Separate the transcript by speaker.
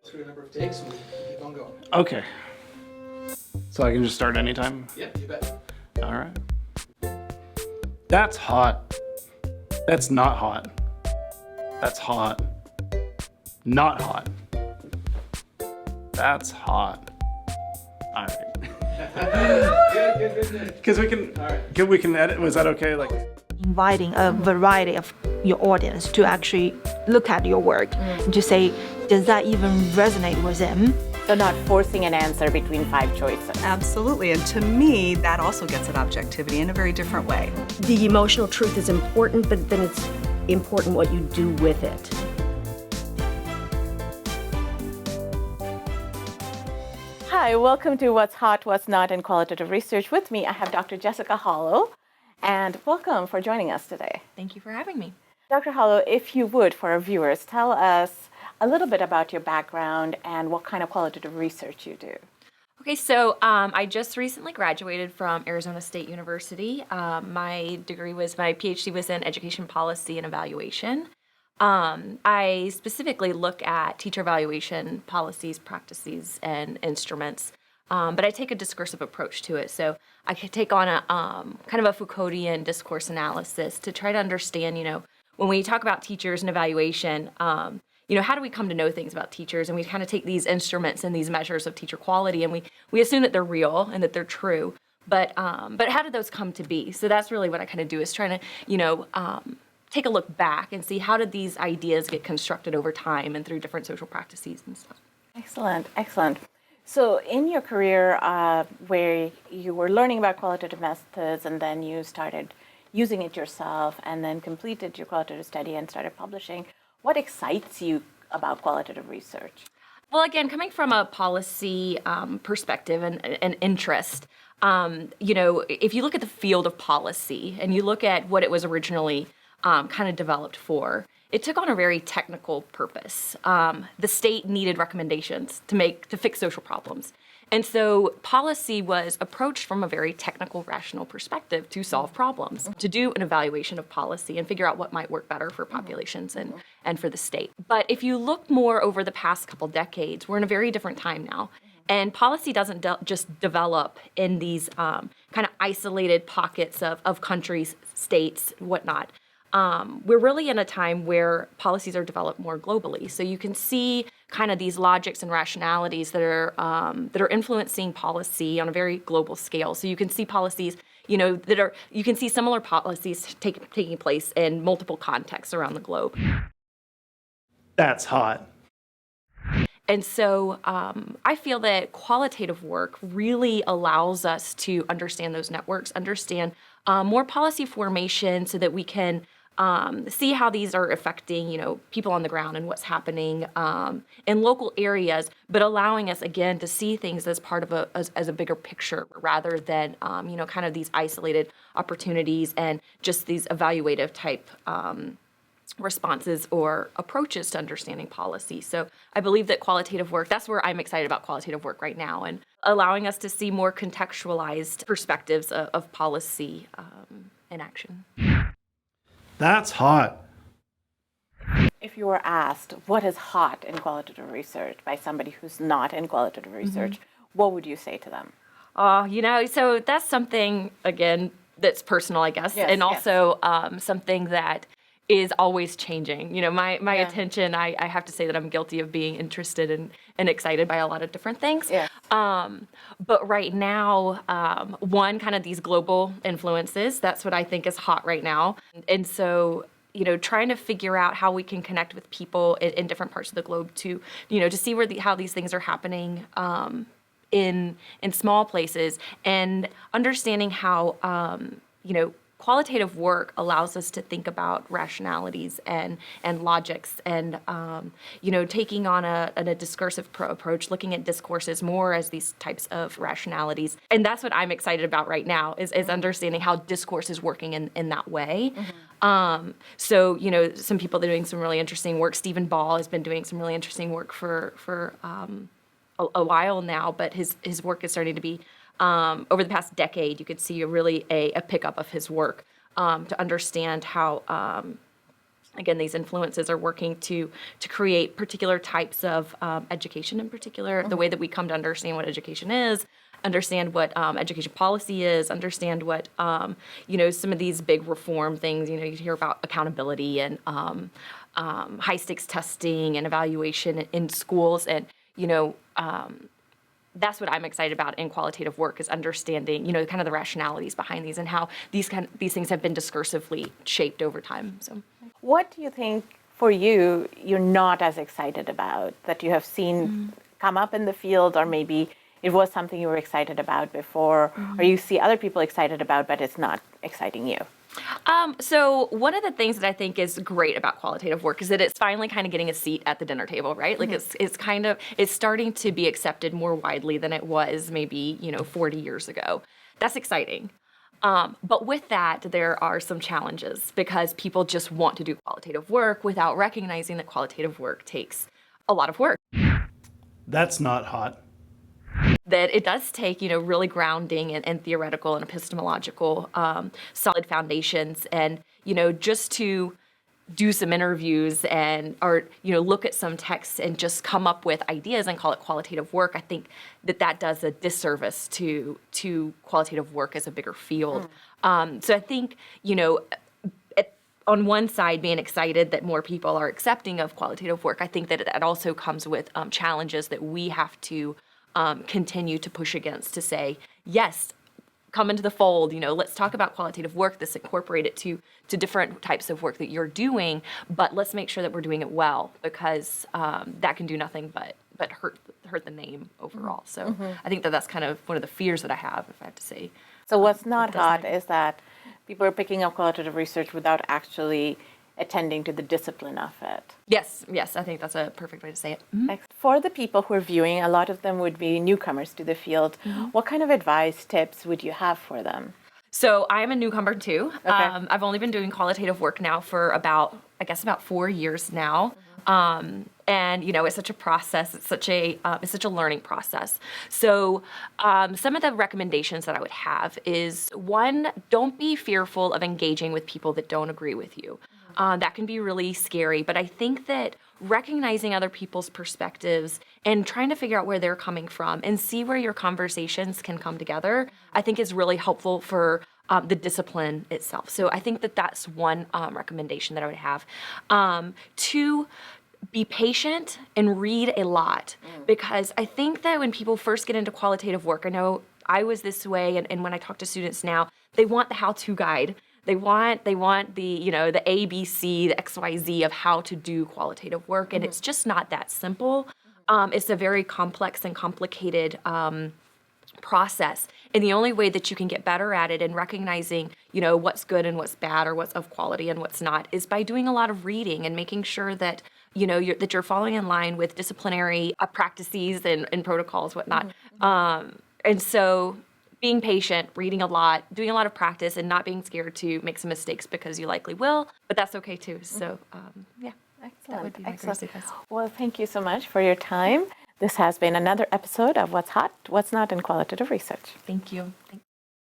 Speaker 1: Through a number of takes, and we keep on going.
Speaker 2: Okay. So I can just start anytime?
Speaker 1: Yep, you bet.
Speaker 2: All right. That's hot. That's not hot. That's hot. Not hot. That's hot. All right.
Speaker 1: Good.
Speaker 2: Because we can,
Speaker 1: All right.
Speaker 2: we can edit. Was that okay? Like,
Speaker 3: Inviting a variety of your audience to actually look at your work and to say, does that even resonate with them?
Speaker 4: So not forcing an answer between 5 choices.
Speaker 5: Absolutely, and to me, that also gets at objectivity in a very different way.
Speaker 6: The emotional truth is important, but then it's important what you do with it.
Speaker 4: Hi, welcome to What's Hot, What's Not in Qualitative Research. With me, I have Dr. Jessica Holloway, and welcome for joining us today.
Speaker 7: Thank you for having me.
Speaker 4: Dr. Holloway, if you would, for our viewers, tell us a little bit about your background and what kind of qualitative research you do.
Speaker 7: Okay, so I just recently graduated from Arizona State University. My PhD was in education policy and evaluation. I specifically look at teacher evaluation policies, practices, and instruments, but I take a discursive approach to it. So I could take on a kind of a Foucauldian discourse analysis to try to understand, when we talk about teachers and evaluation, how do we come to know things about teachers? And we kind of take these instruments and these measures of teacher quality, and we assume that they're real and that they're true. But how did those come to be? So that's really what I kind of do, is trying to, take a look back and see how did these ideas get constructed over time and through different social practices and stuff.
Speaker 4: Excellent. So in your career, where you were learning about qualitative methods and then you started using it yourself and then completed your qualitative study and started publishing, what excites you about qualitative research?
Speaker 7: Well, again, coming from a policy perspective and interest, if you look at the field of policy and you look at what it was originally kind of developed for, it took on a very technical purpose. The state needed recommendations to fix social problems. And so policy was approached from a very technical, rational perspective to solve problems, to do an evaluation of policy and figure out what might work better for populations and for the state. But if you look more over the past couple decades, we're in a very different time now. And policy doesn't just develop in these kind of isolated pockets of countries, states, whatnot. We're really in a time where policies are developed more globally. So you can see kind of these logics and rationalities that are influencing policy on a very global scale. So you can see policies, you can see similar policies taking place in multiple contexts around the globe.
Speaker 2: that's hot.
Speaker 7: And so I feel that qualitative work really allows us to understand those networks, understand more policy formation so that we can see how these are affecting, people on the ground and what's happening in local areas, but allowing us, again, to see things as part of as a bigger picture rather than, kind of these isolated opportunities and just these evaluative type responses or approaches to understanding policy. So I believe that qualitative work, that's where I'm excited about qualitative work right now, and allowing us to see more contextualized perspectives of policy in action.
Speaker 2: That's hot.
Speaker 4: If you were asked what is hot in qualitative research by somebody who's not in qualitative research, what would you say to them?
Speaker 7: So that's something, again, that's personal, I guess,
Speaker 4: Yes,
Speaker 7: and also something that is always changing. My attention, I have to say that I'm guilty of being interested and excited by a lot of different things.
Speaker 4: Yes.
Speaker 7: But right now, one, kind of these global influences, that's what I think is hot right now. And so, trying to figure out how we can connect with people in different parts of the globe to see how these things are happening in small places, and understanding how, qualitative work allows us to think about rationalities and logics and, taking on a discursive approach, looking at discourses more as these types of rationalities. And that's what I'm excited about right now is understanding how discourse is working in that way. So, some people are doing some really interesting work. Stephen Ball has been doing some really interesting work for a while now, but his work is starting to be over the past decade, you could see a pickup of his work to understand how again, these influences are working to create particular types of education in particular, the way that we come to understand what education is, understand what education policy is, understand what, some of these big reform things, you hear about accountability and high stakes testing and evaluation in schools. And, that's what I'm excited about in qualitative work is understanding, kind of the rationalities behind these and how these things have been discursively shaped over time. So,
Speaker 4: What do you think for you you're not as excited about that you have seen come up in the field, or maybe it was something you were excited about before, or you see other people excited about, but it's not exciting you?
Speaker 7: So one of the things that I think is great about qualitative work is that it's finally kind of getting a seat at the dinner table, right? Like it's starting to be accepted more widely than it was maybe, 40 years ago. That's exciting. But with that, there are some challenges because people just want to do qualitative work without recognizing that qualitative work takes a lot of work.
Speaker 2: That's not hot.
Speaker 7: That it does take, really grounding and theoretical and epistemological solid foundations, and, just to do some interviews or look at some texts and just come up with ideas and call it qualitative work. I think that does a disservice to qualitative work as a bigger field. So I think, on one side, being excited that more people are accepting of qualitative work, I think that also comes with challenges that we have to continue to push against to say, yes, come into the fold, let's talk about qualitative work, let's incorporate it to different types of work that you're doing, but let's make sure that we're doing it well, because that can do nothing but hurt the name overall. So I think that's kind of one of the fears that I have, if I have to say.
Speaker 4: So what's not hot is that people are picking up qualitative research without actually attending to the discipline of it.
Speaker 7: Yes, I think that's a perfect way to say it.
Speaker 4: For the people who are viewing, a lot of them would be newcomers to the field. What kind of advice, tips would you have for them?
Speaker 7: So I am a newcomer too.
Speaker 4: Okay.
Speaker 7: I've only been doing qualitative work now for about 4 years now. And it's such a process. It's such a learning process. So some of the recommendations that I would have is, one, don't be fearful of engaging with people that don't agree with you. That can be really scary, but I think that recognizing other people's perspectives and trying to figure out where they're coming from and see where your conversations can come together, I think is really helpful for the discipline itself. So I think that that's one recommendation that I would have. Two, be patient and read a lot, because I think that when people first get into qualitative work, I know I was this way, and when I talk to students now, they want the how-to guide. They want the the ABC, the XYZ of how to do qualitative work, and it's just not that simple. It's a very complex and complicated process, and the only way that you can get better at it and recognizing what's good and what's bad, or what's of quality and what's not, is by doing a lot of reading and making sure that you're following in line with disciplinary practices and protocols, whatnot. And so being patient, reading a lot, doing a lot of practice, and not being scared to make some mistakes, because you likely will, but that's okay too. So, yeah.
Speaker 4: Excellent.
Speaker 7: That would be my greatest advice.
Speaker 4: Well, thank you so much for your time. This has been another episode of What's Hot, What's Not in Qualitative Research.
Speaker 7: Thank you.